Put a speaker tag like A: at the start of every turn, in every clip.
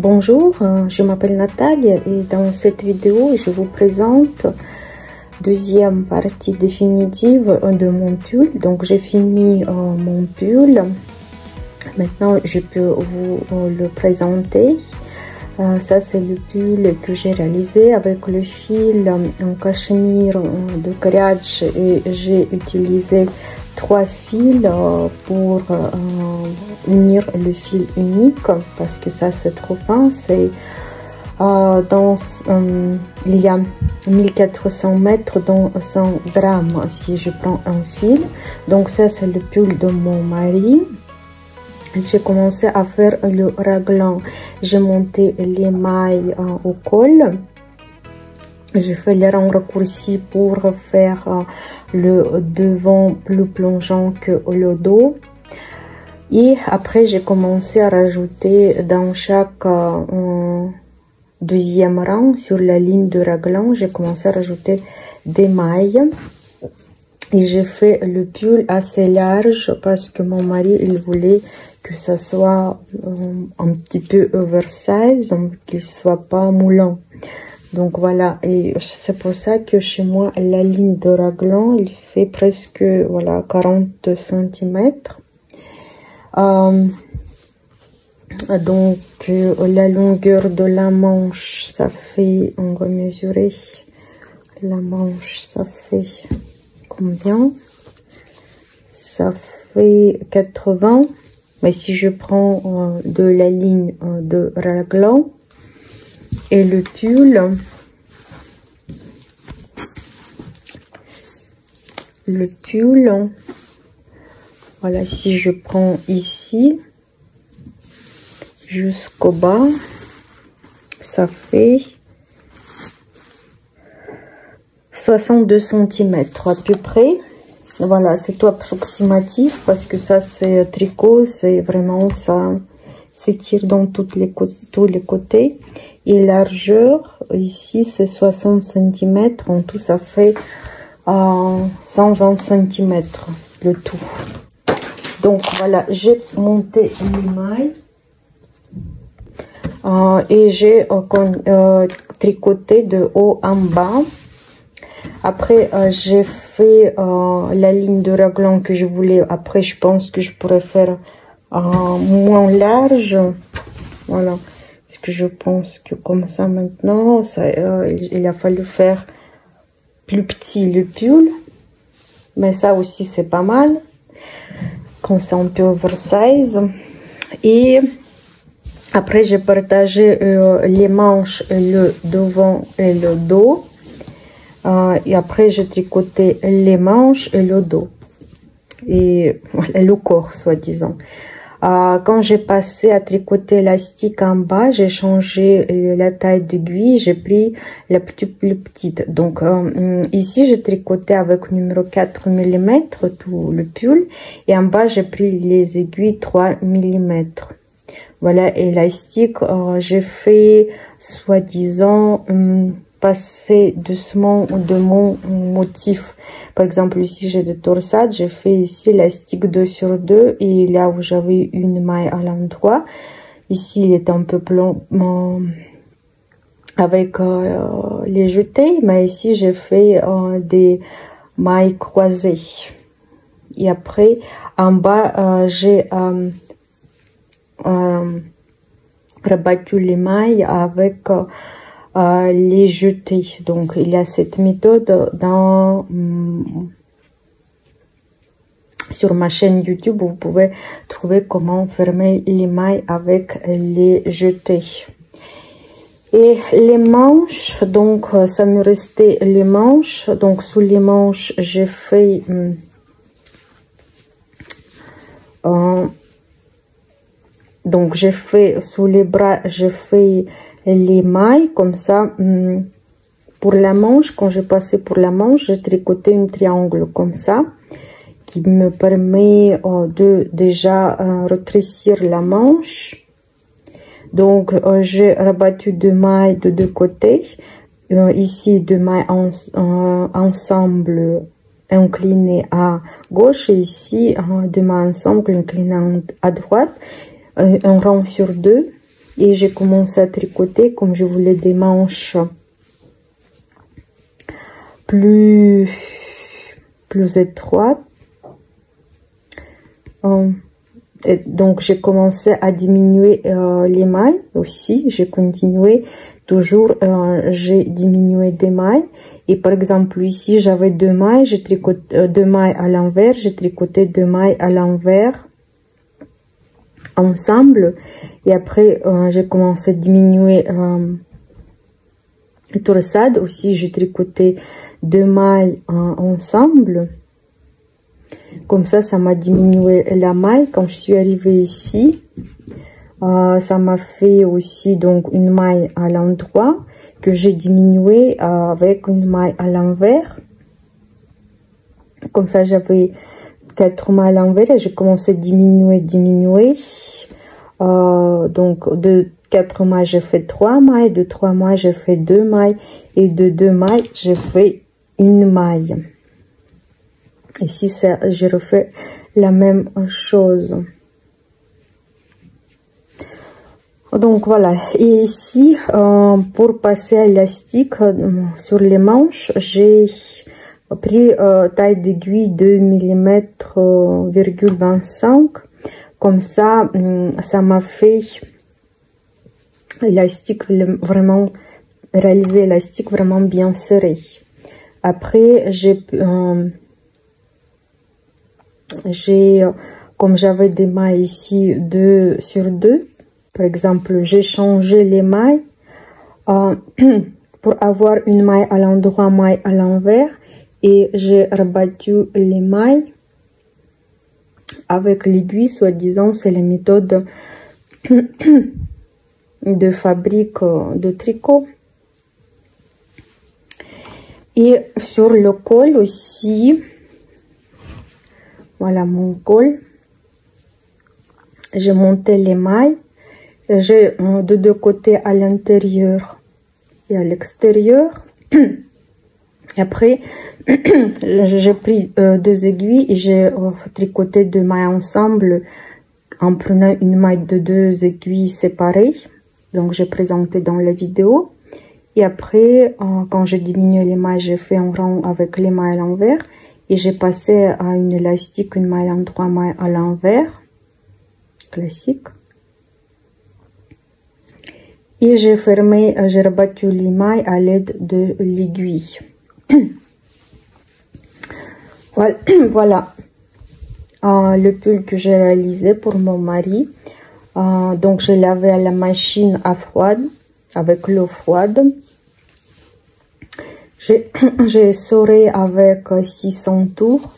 A: Bonjour, je m'appelle Nathalie et dans cette vidéo, je vous présente deuxième partie définitive de mon pull. Donc j'ai fini mon pull. Maintenant, je peux vous le présenter. Ça, c'est le pull que j'ai réalisé avec le fil en cachemire de Kariach et j'ai utilisé 3 fils pour unir le fil unique parce que ça c'est trop fin. C'est il y a 1400 mètres dans 100 grammes si je prends un fil. Donc ça c'est le pull de mon mari. J'ai commencé à faire le raglan. J'ai monté les mailles au col. J'ai fait les rangs raccourcis pour faire le devant plus plongeant que le dos. Et après, j'ai commencé à rajouter dans chaque deuxième rang, sur la ligne de raglan, j'ai commencé à rajouter des mailles. Et j'ai fait le pull assez large parce que mon mari, il voulait que ça soit un petit peu oversize, qu'il soit pas moulant. Donc voilà, et c'est pour ça que chez moi, la ligne de raglan, il fait presque, voilà, 40 cm. Donc, la longueur de la manche, ça fait, on va mesurer, la manche, ça fait combien? Ça fait 80. Mais si je prends de la ligne de raglan et le pull, voilà, si je prends ici jusqu'au bas, ça fait 62 cm à peu près. Voilà, c'est tout approximatif parce que ça c'est tricot, c'est vraiment ça s'étire dans tous les côtés. Et largeur ici c'est 60 cm, en tout ça fait 120 cm le tout. Donc voilà, j'ai monté les mailles et j'ai tricoté de haut en bas. Après, j'ai fait la ligne de raglan que je voulais. Après, je pense que je pourrais faire moins large. Voilà. Parce que je pense que comme ça, maintenant, ça, il a fallu faire plus petit le pull. Mais ça aussi, c'est pas mal. Quand c'est un peu oversize. Et après, j'ai partagé les manches, le devant et le dos. Et après, j'ai tricoté les manches et le dos. Et voilà, le corps, soi-disant. Quand j'ai passé à tricoter l'élastique en bas, j'ai changé la taille d'aiguille. J'ai pris la plus petite. Donc, ici, j'ai tricoté avec numéro 4 mm, tout le pull. Et en bas, j'ai pris les aiguilles 3 mm. Voilà, élastique, j'ai fait, soi-disant, passer doucement de mon motif. Par exemple, ici, j'ai des torsades. J'ai fait ici l'élastique 2 sur 2. Et là où j'avais une maille à l'endroit, ici, il est un peu plan avec les jetés. Mais ici, j'ai fait des mailles croisées. Et après, en bas, j'ai rabattu les mailles avec les jetés. Donc il y a cette méthode dans sur ma chaîne YouTube, vous pouvez trouver comment fermer les mailles avec les jetés. Et les manches, donc ça me restait les manches. Donc sous les manches, j'ai fait donc j'ai fait sous les bras, j'ai fait les mailles comme ça. Pour la manche, quand j'ai passé pour la manche, j'ai tricoté un triangle comme ça qui me permet de déjà rétrécir la manche. Donc j'ai rabattu 2 mailles de 2 côtés. Ici 2 mailles ensemble inclinées à gauche et ici 2 mailles ensemble inclinées à droite. Un rang sur 2. Et j'ai commencé à tricoter comme je voulais des manches plus étroites. Et donc j'ai commencé à diminuer les mailles aussi. J'ai continué toujours, j'ai diminué des mailles. Et par exemple ici j'avais 2 mailles, j'ai tricoté 2 mailles à l'envers, j'ai tricoté 2 mailles à l'envers ensemble. Et après j'ai commencé à diminuer le torsade aussi, j'ai tricoté 2 mailles ensemble. Comme ça m'a diminué la maille. Quand je suis arrivée ici, ça m'a fait aussi donc une maille à l'endroit que j'ai diminué avec une maille à l'envers. Comme ça j'avais 4 mailles à l'envers et j'ai commencé à diminuer. Donc de 4 mailles j'ai fait 3 mailles, de 3 mailles j'ai fait 2 mailles et de 2 mailles j'ai fait une maille. Ici j'ai refait la même chose. Donc voilà, et ici pour passer à l'élastique sur les manches, j'ai pris taille d'aiguille de 1,25 mm. Comme ça, ça m'a fait l'élastique vraiment réalisé, l'élastique vraiment bien serré. Après comme j'avais des mailles ici 2 sur 2, par exemple j'ai changé les mailles pour avoir une maille à l'endroit, maille à l'envers, et j'ai rabattu les mailles avec l'aiguille, soi-disant c'est la méthode de fabrique de tricot. Et sur le col aussi, voilà mon col, j'ai monté les mailles, j'ai de 2 côtés à l'intérieur et à l'extérieur. Après j'ai pris 2 aiguilles et j'ai tricoté 2 mailles ensemble en prenant une maille de 2 aiguilles séparées, donc j'ai présenté dans la vidéo. Et après quand j'ai diminué les mailles, j'ai fait un rond avec les mailles à l'envers. Et j'ai passé à une élastique, une maille à l'endroit, maille à l'envers, classique. Et j'ai fermé, j'ai rabattu les mailles à l'aide de l'aiguille. Voilà le pull que j'ai réalisé pour mon mari. Donc je l'avais à la machine à froide, avec l'eau froide. J'ai essoré avec 600 tours,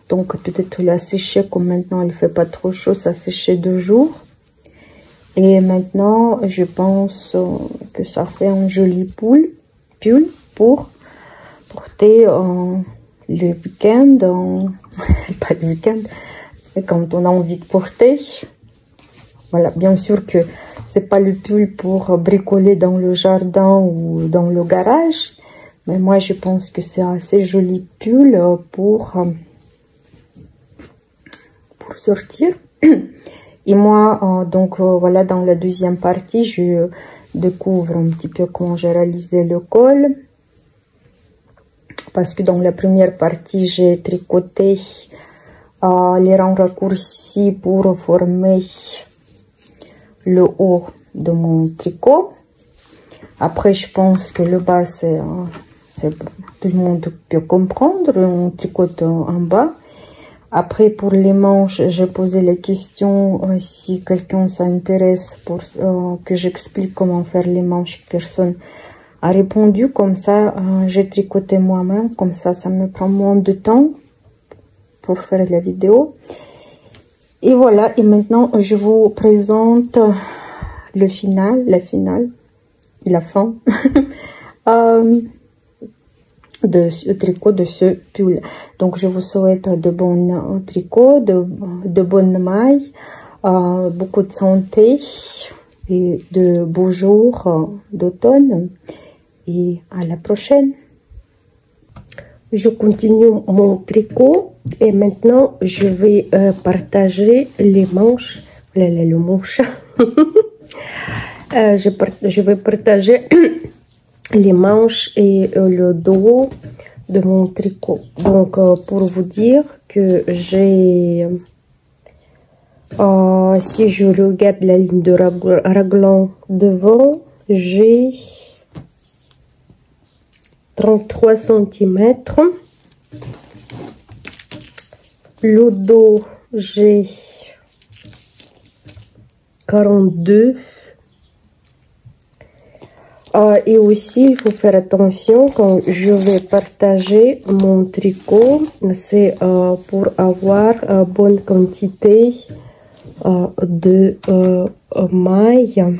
A: donc peut-être il a séché, comme maintenant il fait pas trop chaud, ça a séché 2 jours. Et maintenant je pense que ça fait un joli pull pour porter le week-end, pas le week-end, mais quand on a envie de porter. Voilà, bien sûr que c'est pas le pull pour bricoler dans le jardin ou dans le garage. Mais moi, je pense que c'est assez joli pull pour sortir. Et moi, donc voilà, dans la deuxième partie, je découvre un petit peu comment j'ai réalisé le col. Parce que dans la première partie, j'ai tricoté les rangs raccourcis pour former le haut de mon tricot. Après, je pense que le bas, tout le monde peut comprendre, on tricote en bas. Après, pour les manches, j'ai posé la question si quelqu'un s'intéresse pour que j'explique comment faire les manches. Personne a répondu. Comme ça, j'ai tricoté moi-même. Comme ça me prend moins de temps pour faire la vidéo. Et voilà. Et maintenant, je vous présente la fin de ce tricot, de ce pull. Donc je vous souhaite de bons tricots, de bonnes mailles, beaucoup de santé et de beaux jours d'automne, et à la prochaine. Je continue mon tricot et maintenant je vais partager les manches. Voilà le manche. Je vais partager les manches et le dos de mon tricot. Donc pour vous dire que j'ai si je regarde la ligne de raglan devant, j'ai 33 cm. Le dos, j'ai 42. Et aussi, il faut faire attention quand je vais partager mon tricot, c'est pour avoir bonne quantité de mailles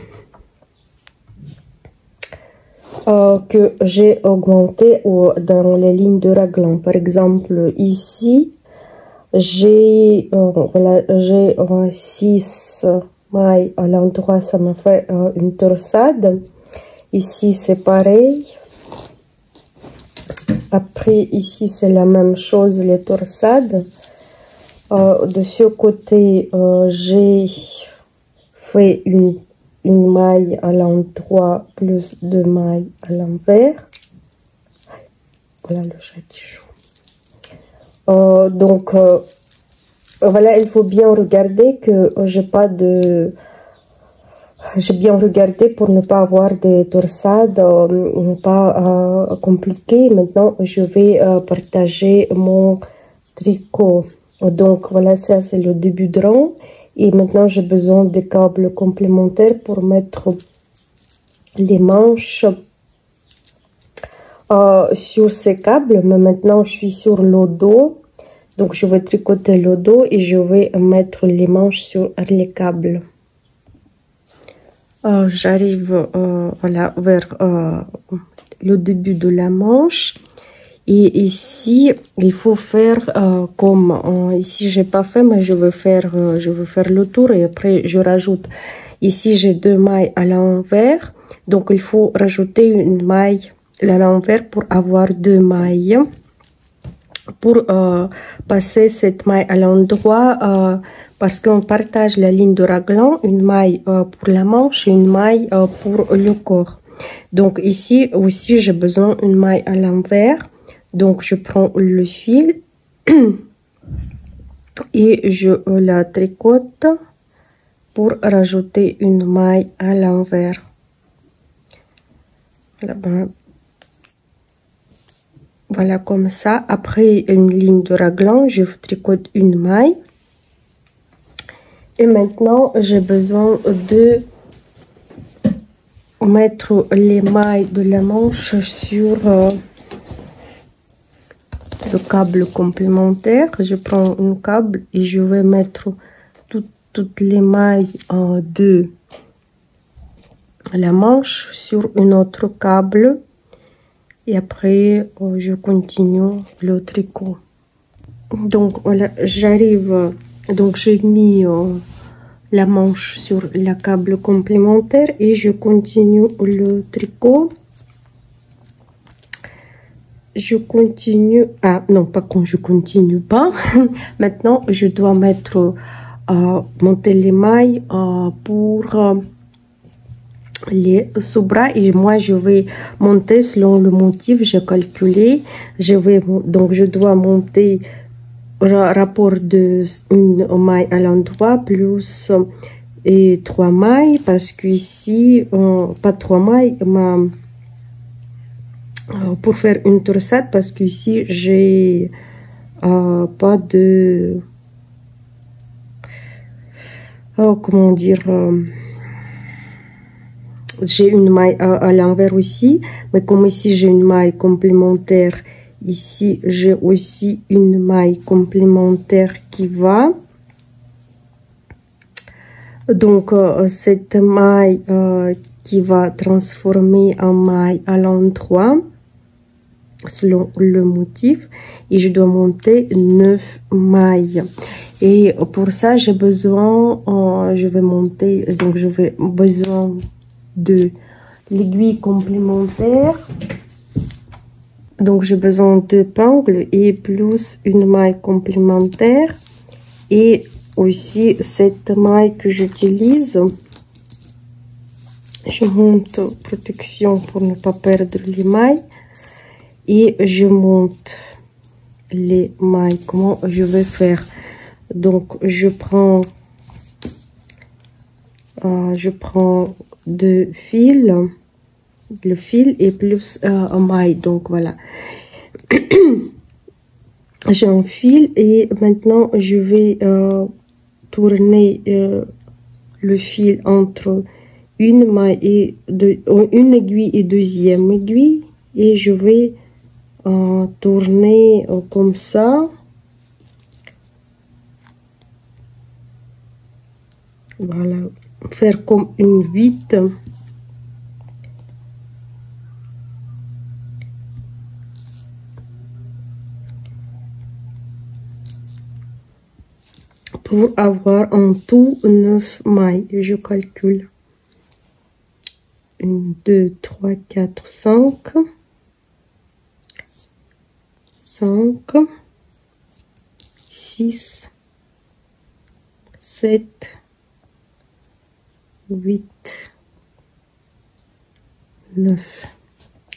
A: que j'ai augmenté dans les lignes de raglan. Par exemple, ici, j'ai voilà, j'ai 6 mailles à l'endroit, ça me fait une torsade. Ici c'est pareil. Après ici c'est la même chose, les torsades. De ce côté j'ai fait une maille à l'endroit plus 2 mailles à l'envers. Voilà le chat qui joue. Donc voilà, il faut bien regarder que j'ai pas de... J'ai bien regardé pour ne pas avoir des torsades pas compliquées. Maintenant, je vais partager mon tricot. Donc voilà, ça c'est le début de rang. Et maintenant, j'ai besoin des câbles complémentaires pour mettre les manches sur ces câbles. Mais maintenant, je suis sur le dos. Donc, je vais tricoter le dos et je vais mettre les manches sur les câbles. J'arrive voilà, vers le début de la manche. Et ici, il faut faire comme ici, j'ai pas fait, mais je veux faire le tour et après je rajoute. Ici, j'ai 2 mailles à l'envers. Donc, il faut rajouter une maille à l'envers pour avoir 2 mailles. Pour passer cette maille à l'endroit, parce qu'on partage la ligne de raglan, une maille pour la manche et une maille pour le corps. Donc ici aussi j'ai besoin d'une maille à l'envers. Donc je prends le fil et je la tricote pour rajouter une maille à l'envers. Voilà comme ça. Après une ligne de raglan, je tricote une maille. Et maintenant, j'ai besoin de mettre les mailles de la manche sur le câble complémentaire. Je prends un câble et je vais mettre toutes les mailles de la manche sur un autre câble. Et après, je continue le tricot. Donc, voilà, j'arrive. Donc, j'ai mis la manche sur le câble complémentaire et je continue le tricot. Je continue. Ah, non, pas quand je continue pas. Maintenant, je dois mettre, monter les mailles pour les sous-bras et moi je vais monter selon le motif. J'ai calculé, donc je dois monter rapport de une maille à l'endroit plus et 3 mailles parce que ici pas 3 mailles mais pour faire une torsade parce que ici j'ai pas de comment dire, j'ai une maille à l'envers aussi, mais comme ici j'ai une maille complémentaire, ici j'ai aussi une maille complémentaire qui va. Donc cette maille qui va transformer en maille à l'endroit selon le motif et je dois monter 9 mailles. Et pour ça j'ai besoin, je vais monter, donc je vais besoin de l'aiguille complémentaire. Donc j'ai besoin de épingles et plus une maille complémentaire et aussi cette maille que j'utilise Je monte protection pour ne pas perdre les mailles. Et je monte les mailles. Comment je vais faire? Donc, je prends deux fils, le fil et plus un maille. Donc, voilà. J'ai un fil et maintenant, je vais tourner le fil entre une maille et une aiguille et deuxième aiguille. Et je vais tourner comme ça. Voilà, faire comme une 8. Pour avoir en tout 9 mailles. Je calcule. 1, 2, 3, 4, 5. 5, 6, 7, 8, 9.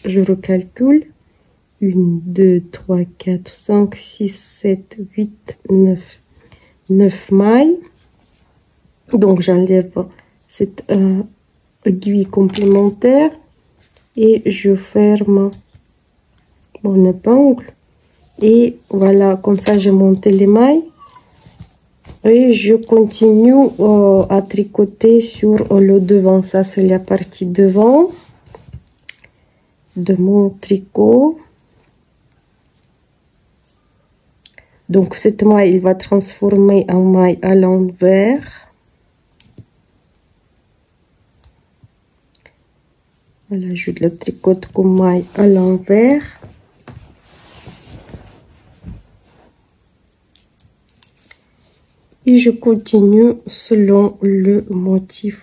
A: Je recalcule. 1, 2, 3, 4, 5, 6, 7, 8, 9. 9 mailles. Donc, j'enlève cette aiguille complémentaire et je ferme mon épingle. Et voilà, comme ça, j'ai monté les mailles. Et je continue à tricoter sur le devant. Ça, c'est la partie devant de mon tricot. Donc, cette maille, il va transformer en maille à l'envers. Voilà, je le tricote comme maille à l'envers. Et je continue selon le motif.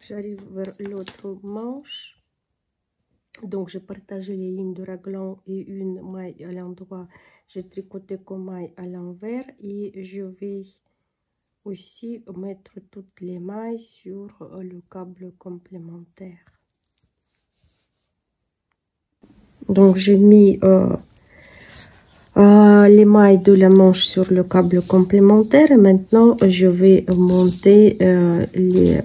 A: J'arrive vers l'autre manche. Donc, je partage les lignes de raglan et une maille à l'endroit. J'ai tricoté comme maille à l'envers et je vais aussi mettre toutes les mailles sur le câble complémentaire. Donc, j'ai mis les mailles de la manche sur le câble complémentaire. Et maintenant, je vais monter les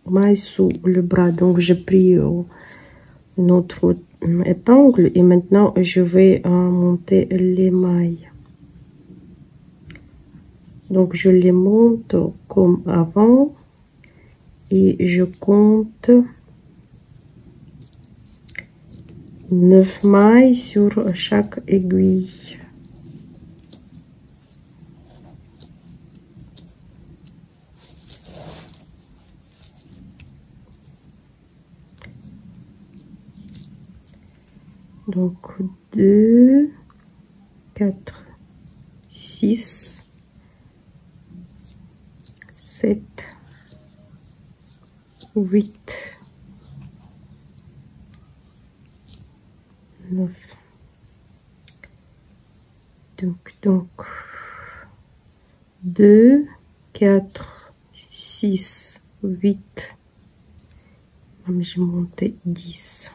A: mailles sous le bras. Donc, j'ai pris notre épingle et maintenant, je vais monter les mailles. Donc, je les monte comme avant et je compte 9 mailles sur chaque aiguille. Donc 2, 4, 6, 7, 8, 9. Donc 2, 4, 6, 8. Même j'ai monté 10.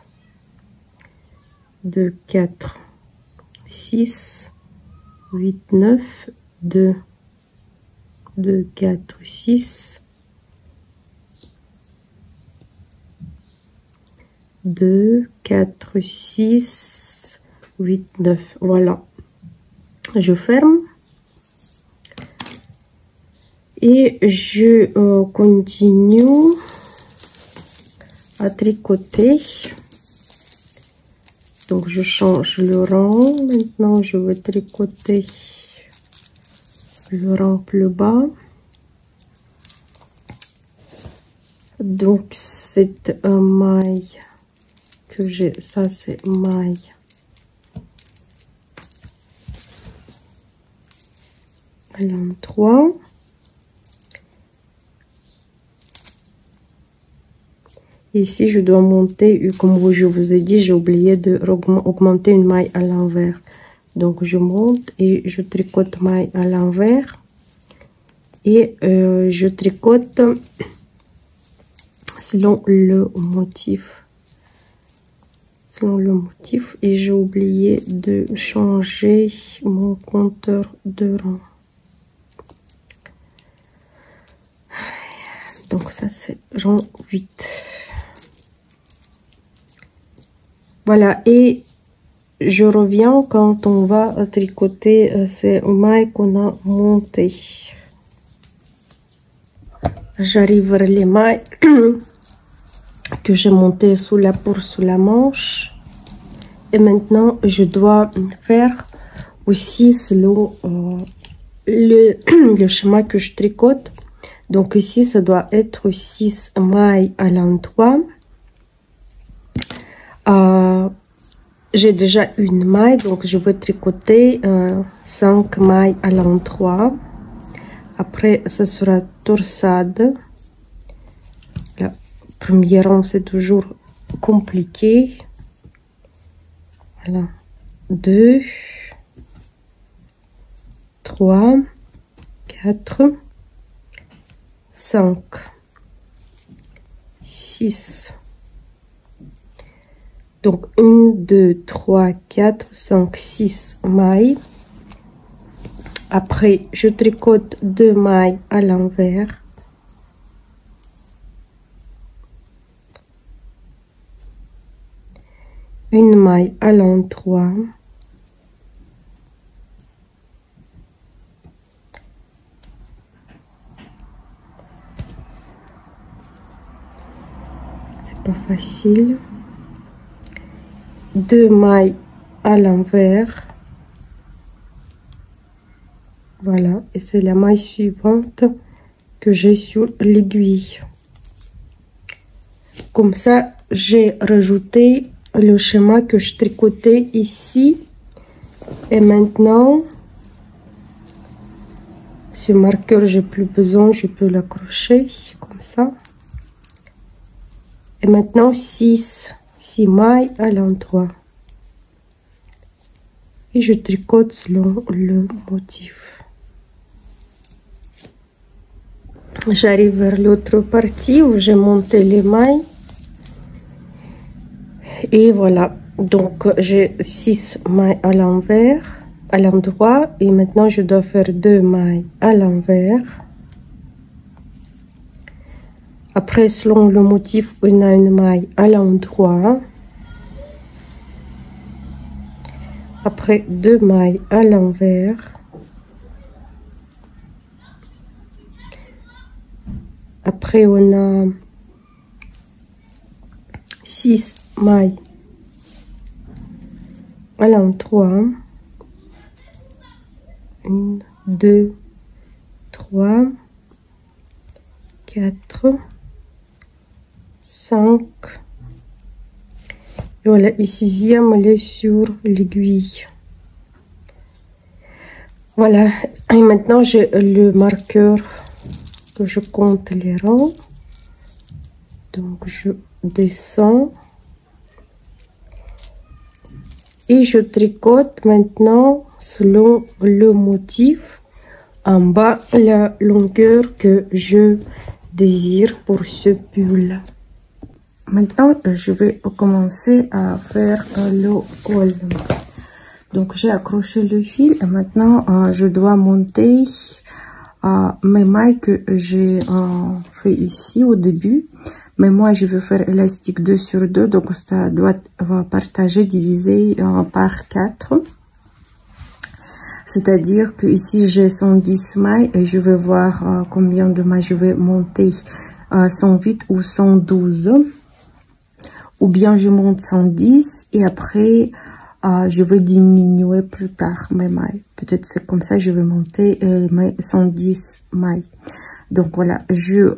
A: 2, 4, 6, 8, 9, 2, 2, 4, 6, 2, 4, 6, 8, 9. Voilà. Je ferme. Et je continue à tricoter. Donc, je change le rang. Maintenant, je vais tricoter le rang plus bas. Donc, cette maille que j'ai, ça c'est maille à l'endroit. Ici, je dois monter, comme je vous ai dit, j'ai oublié de augmenter une maille à l'envers. Donc je monte et je tricote maille à l'envers et je tricote selon le motif. Et j'ai oublié de changer mon compteur de rang. Donc ça c'est rang 8. Voilà, et je reviens quand on va tricoter ces mailles qu'on a montées. J'arrive vers les mailles que j'ai montées sous la manche. Et maintenant, je dois faire aussi selon le schéma que je tricote. Donc ici, ça doit être 6 mailles à l'endroit. J'ai déjà une maille, donc je vais tricoter 5 mailles à l'endroit. Après, ça sera torsade. Le premier rang, c'est toujours compliqué. Voilà. 2, 3, 4, 5, 6. Donc 1, 2, 3, 4, 5, 6 mailles. Après, je tricote 2 mailles à l'envers. Une maille à l'endroit. C'est pas facile. 2 mailles à l'envers. Voilà, et c'est la maille suivante que j'ai sur l'aiguille. Comme ça, j'ai rajouté le schéma que je tricotais ici. Et maintenant, ce marqueur, j'ai plus besoin, je peux l'accrocher comme ça. Et maintenant, 6 mailles à l'endroit. Et je tricote selon le motif. J'arrive vers l'autre partie où j'ai monté les mailles. Et voilà, donc j'ai 6 mailles à l'envers, à l'endroit, et maintenant je dois faire 2 mailles à l'envers. Après, selon le motif, on a une maille à l'endroit. Après, 2 mailles à l'envers. Après, on a 6 mailles à l'endroit. 1, 2, 3, 4, 5. Et voilà, et 6e, elle est sur l'aiguille. Voilà, et maintenant j'ai le marqueur que je compte les rangs. Donc je descends et je tricote maintenant selon le motif en bas la longueur que je désire pour ce pull. Maintenant je vais commencer à faire le col. Donc j'ai accroché le fil et maintenant je dois monter mes mailles que j'ai fait ici au début. Mais moi je veux faire élastique 2 sur 2, donc ça doit partager, diviser par 4. C'est-à-dire que ici j'ai 110 mailles et je vais voir combien de mailles je vais monter, 108 ou 112. Ou bien je monte 110 et après je vais diminuer plus tard mes mailles. Peut-être c'est comme ça je vais monter mes 110 mailles. Donc voilà, je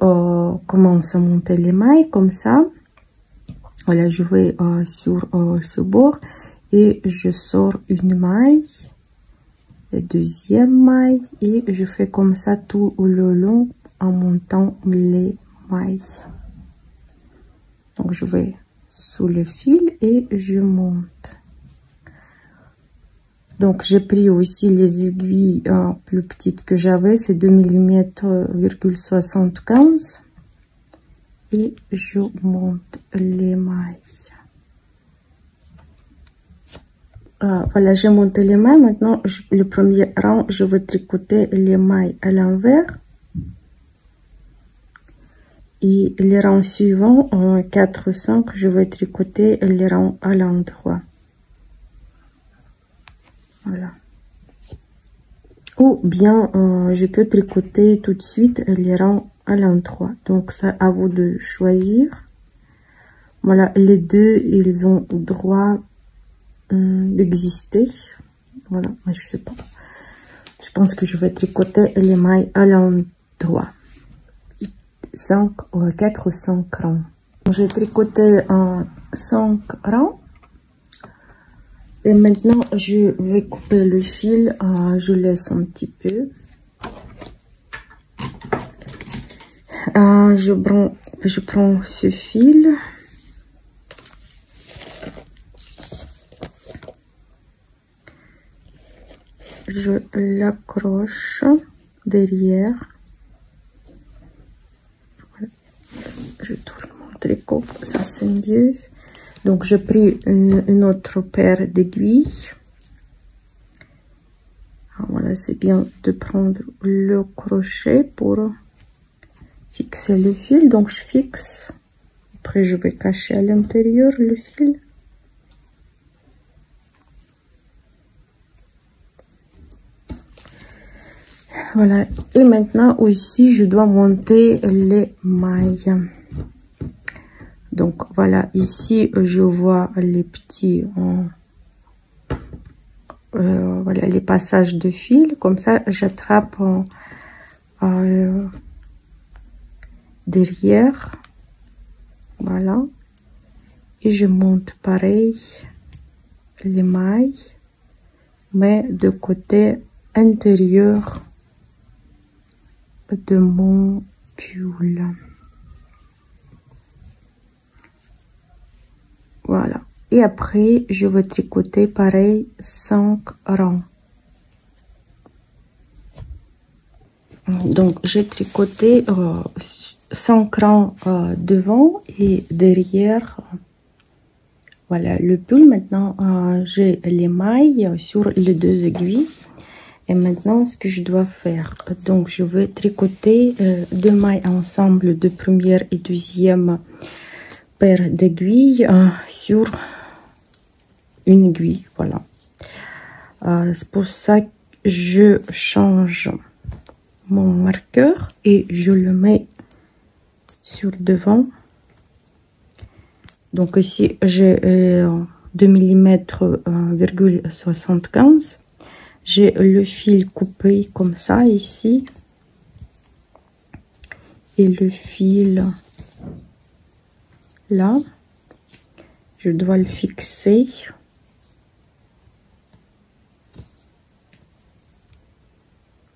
A: commence à monter les mailles comme ça. Voilà, je vais sur ce bord et je sors une maille, la deuxième maille et je fais comme ça tout le long en montant les mailles. Donc je vais sous le fil et je monte. Donc j'ai pris aussi les aiguilles plus petites que j'avais, c'est 2 mm,75 et je monte les mailles. Voilà, j'ai monté les mailles. Maintenant le premier rang, je vais tricoter les mailles à l'envers et les rangs suivants, 4 5, je vais tricoter les rangs à l'endroit. Voilà. Ou bien je peux tricoter tout de suite les rangs à l'endroit. Donc ça à vous de choisir. Voilà, les deux ils ont droit d'exister. Voilà, mais je sais pas. Je pense que je vais tricoter les mailles à l'endroit. 4 ou 5 rangs. J'ai tricoté 5 rangs. Et maintenant, je vais couper le fil. Je laisse un petit peu. Je prends ce fil. Je l'accroche derrière. Je tourne mon tricot, ça c'est mieux. Donc j'ai pris une autre paire d'aiguilles. Voilà, c'est bien de prendre le crochet pour fixer le fil. Donc je fixe. Après je vais cacher à l'intérieur le fil. Voilà, et maintenant aussi je dois monter les mailles. Donc voilà, ici je vois les petits voilà les passages de fil. Comme ça j'attrape derrière, voilà, et je monte pareil les mailles, mais de côté intérieur de mon pull. Voilà, et après je vais tricoter pareil 5 rangs. Donc j'ai tricoté 5 rangs devant et derrière. Voilà le pull. Maintenant j'ai les mailles sur les deux aiguilles. Et maintenant, ce que je dois faire, donc je vais tricoter deux mailles ensemble de première et deuxième paire d'aiguilles sur une aiguille. Voilà. C'est pour ça que je change mon marqueur et je le mets sur devant. Donc ici, j'ai 2 mm,75. J'ai le fil coupé comme ça ici. Et le fil là. Je dois le fixer.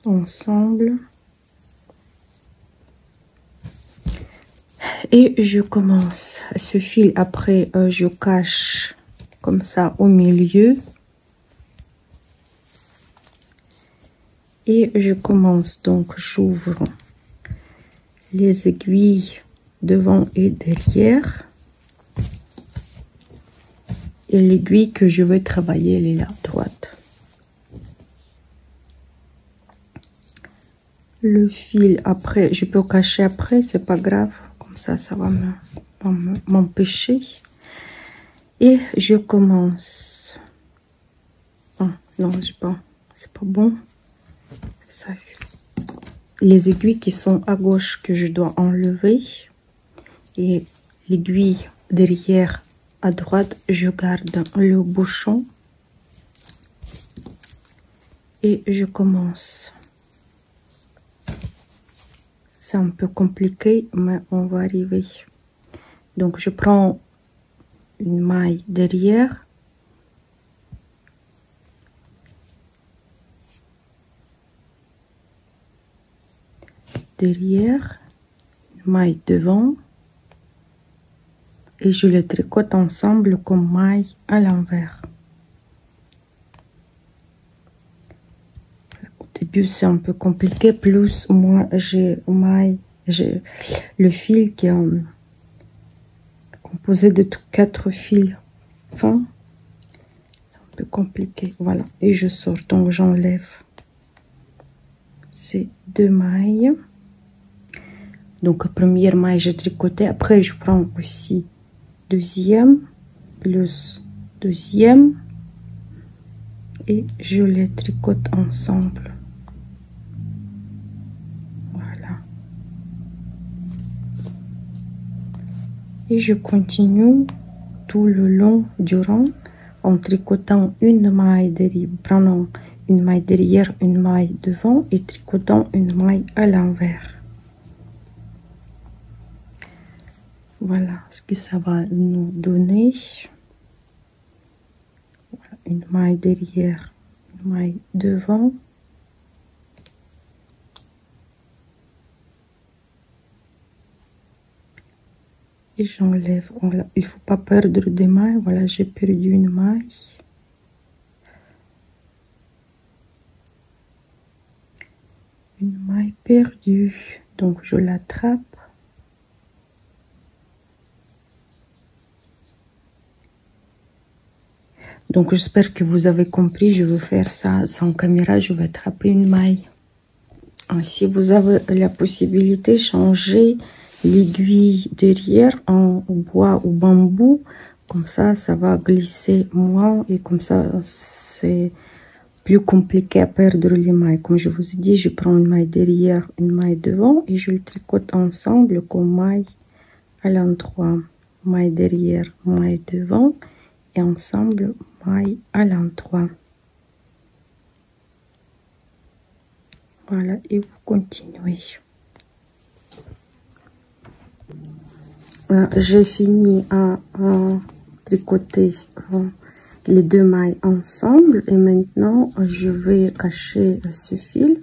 A: Ensemble. Et je commence ce fil. Après, je cache comme ça au milieu. Et je commence, donc j'ouvre les aiguilles devant et derrière. Et l'aiguille que je veux travailler, elle est là, droite. Le fil, après, je peux cacher après, c'est pas grave. Comme ça, ça va m'empêcher. Et je commence. Ah, non, c'est pas bon. Ça. Les aiguilles qui sont à gauche que je dois enlever. Et l'aiguille derrière à droite, je garde le bouchon. Et je commence. C'est un peu compliqué, mais on va arriver. Donc, je prends une maille derrière. Derrière, une maille devant. Et je les tricote ensemble comme maille à l'envers. début c'est un peu compliqué, plus moi j'ai le fil qui est composé de 4 fils fins, c'est un peu compliqué, voilà, et je sors, donc j'enlève ces 2 mailles. Donc première maille j'ai tricoté, après je prends aussi deuxième plus deuxième et je les tricote ensemble. Voilà. Et je continue tout le long du rang en tricotant une maille derrière, prenant une maille derrière, une maille devant et tricotant une maille à l'envers. Voilà ce que ça va nous donner. Voilà, une maille derrière, une maille devant. Et j'enlève. Voilà, il faut pas perdre des mailles. Voilà, j'ai perdu une maille. Une maille perdue. Donc je l'attrape. Donc j'espère que vous avez compris, je vais faire ça sans caméra, je vais attraper une maille. Si vous avez la possibilité, changer l'aiguille derrière en bois ou bambou, comme ça va glisser moins et comme ça c'est plus compliqué à perdre les mailles. Comme je vous ai dit, je prends une maille derrière, une maille devant et je le tricote ensemble comme maille à l'endroit, maille derrière, maille devant et ensemble maille à l'endroit. Voilà, et vous continuez. J'ai fini à tricoter les 2 mailles ensemble et maintenant je vais cacher ce fil.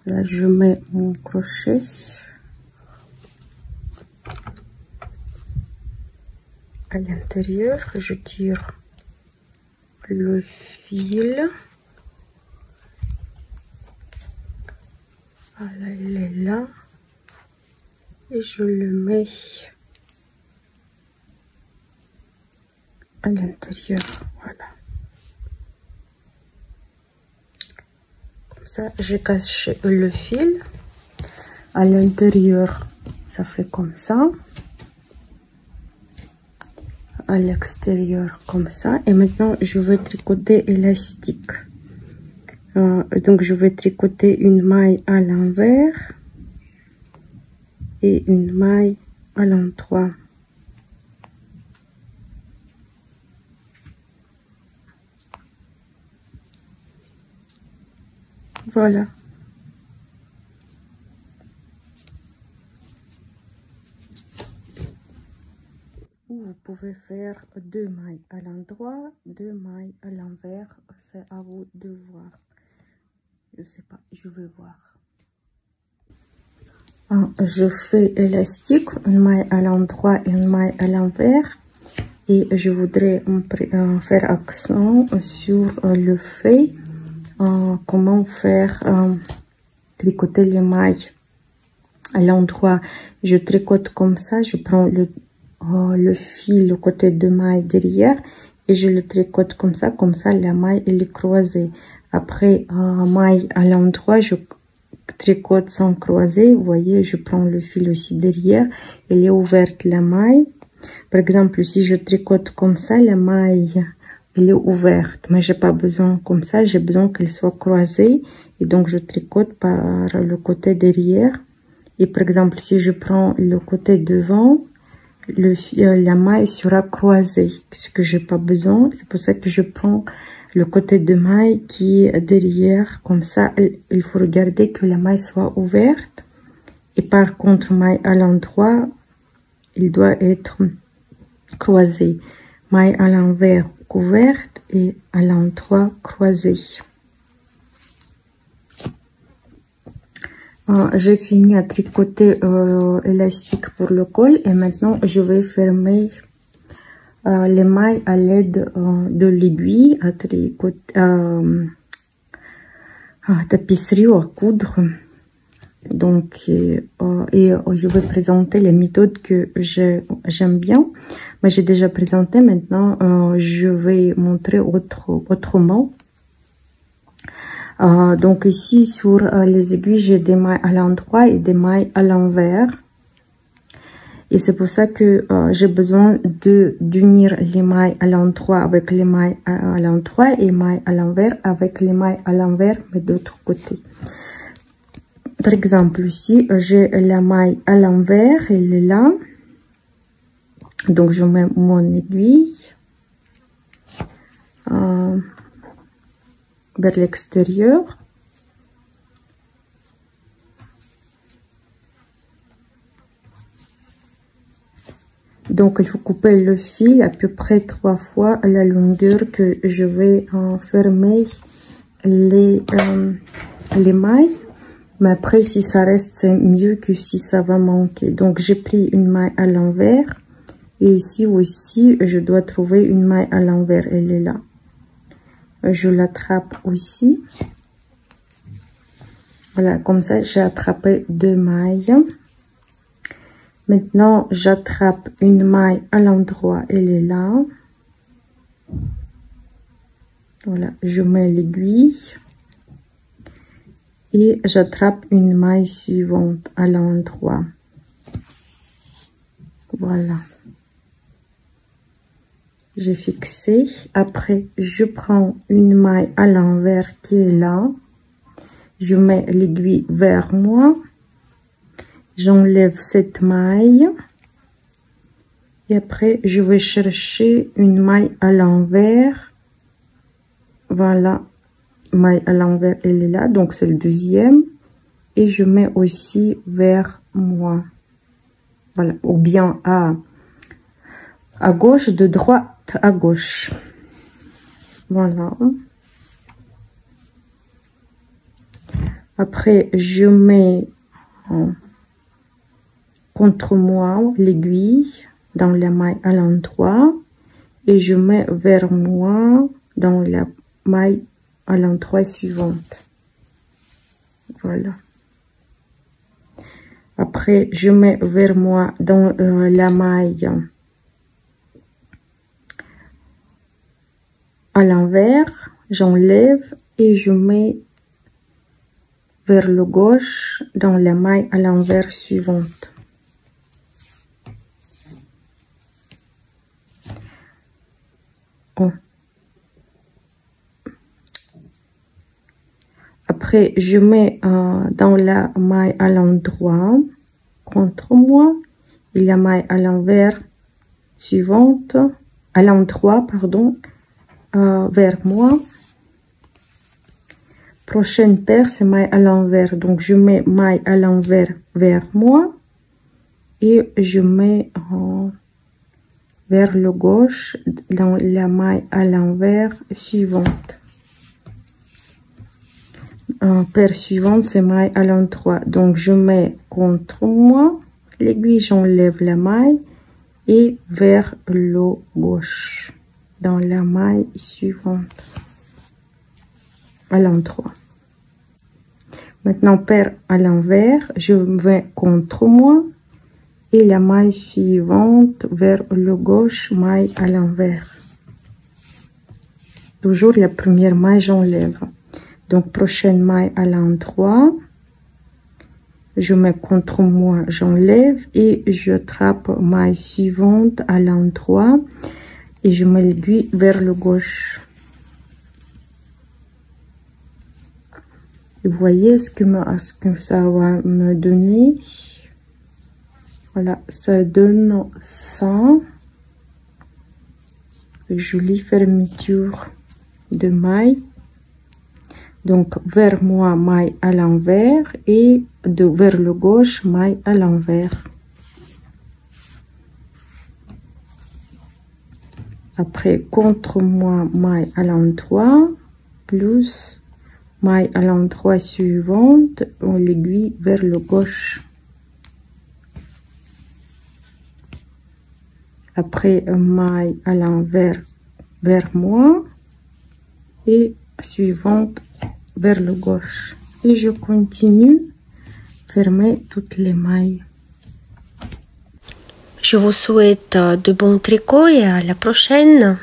A: Là je mets mon crochet. À l'intérieur, je tire le fil. Voilà, il est là. Et je le mets à l'intérieur. Voilà. Comme ça, j'ai caché le fil. À l'intérieur, ça fait comme ça. À l'extérieur comme ça, et maintenant je vais tricoter élastique. Donc je vais tricoter une maille à l'envers et une maille à l'endroit. Voilà. Vous pouvez faire 2 mailles à l'endroit, 2 mailles à l'envers, c'est à vous de voir. Je sais pas, je vais voir. Je fais élastique, une maille à l'endroit et une maille à l'envers. Et je voudrais faire accent sur le fait comment faire tricoter les mailles à l'endroit. Je tricote comme ça, je prends le fil, le côté de maille derrière et je le tricote comme ça la maille elle est croisée. Après maille à l'endroit, je tricote sans croiser. Vous voyez, je prends le fil aussi derrière, elle est ouverte la maille. Par exemple, si je tricote comme ça, la maille elle est ouverte, mais j'ai pas besoin comme ça, j'ai besoin qu'elle soit croisée et donc je tricote par le côté derrière. Et par exemple, si je prends le côté devant, la maille sera croisée, ce que j'ai pas besoin. C'est pour ça que je prends le côté de maille qui est derrière, comme ça il faut regarder que la maille soit ouverte. Et par contre, maille à l'endroit, il doit être croisé. Maille à l'envers ouverte et à l'endroit croisée. J'ai fini à tricoter élastique pour le col et maintenant je vais fermer les mailles à l'aide de l'aiguille à tapisserie ou à coudre. Donc, je vais présenter les méthodes que j'aime bien. Mais j'ai déjà présenté. Maintenant, je vais montrer autrement. Donc ici, sur les aiguilles, j'ai des mailles à l'endroit et des mailles à l'envers. Et c'est pour ça que j'ai besoin d'unir les mailles à l'endroit avec les mailles à l'endroit et les mailles à l'envers avec les mailles à l'envers, mais d'autre côté. Par exemple, ici, j'ai la maille à l'envers, elle est là. Donc, je mets mon aiguille vers l'extérieur. Donc, il faut couper le fil à peu près 3 fois la longueur que je vais fermer les mailles. Mais après, si ça reste, c'est mieux que si ça va manquer. Donc, j'ai pris une maille à l'envers. Et ici aussi, je dois trouver une maille à l'envers. Elle est là. Je l'attrape aussi. Voilà, comme ça, j'ai attrapé 2 mailles. Maintenant, j'attrape une maille à l'endroit. Elle est là. Voilà, je mets l'aiguille. Et j'attrape une maille suivante à l'endroit. Voilà. J'ai fixé. Après, je prends une maille à l'envers qui est là. Je mets l'aiguille vers moi. J'enlève cette maille. Et après, je vais chercher une maille à l'envers. Voilà. Maille à l'envers, elle est là, donc c'est le deuxième, et je mets aussi vers moi, voilà, ou bien à gauche, de droite à gauche, voilà. Après, je mets contre moi l'aiguille dans la maille à l'endroit et je mets vers moi dans la maille à l'endroit suivante. Voilà. Après, je mets vers moi dans la maille à l'envers, j'enlève et je mets vers le gauche dans la maille à l'envers suivante. Oh. Après, je mets dans la maille à l'endroit contre moi et la maille à l'envers suivante, à l'endroit, pardon, vers moi. Prochaine paire, c'est maille à l'envers. Donc, je mets maille à l'envers vers moi et je mets vers le gauche dans la maille à l'envers suivante. Paire suivante, c'est maille à l'endroit. Donc, je mets contre moi l'aiguille, j'enlève la maille et vers le gauche dans la maille suivante à l'endroit. Maintenant, paire à l'envers, je vais contre moi et la maille suivante vers le gauche, maille à l'envers. Toujours la première maille, j'enlève. Donc, prochaine maille à l'endroit, je mets contre moi, j'enlève et je trappe maille suivante à l'endroit et je mets l'aiguille vers le gauche. Vous voyez ce que ça va me donner. Voilà, ça donne ça. Jolie fermeture de maille. Donc, vers moi, maille à l'envers et vers le gauche, maille à l'envers. Après, contre moi, maille à l'endroit, plus maille à l'endroit suivante, on l'aiguille vers le gauche. Après, maille à l'envers vers moi et suivante vers le gauche. Et je continue fermer toutes les mailles.
B: Je vous souhaite de bons tricots et à la prochaine.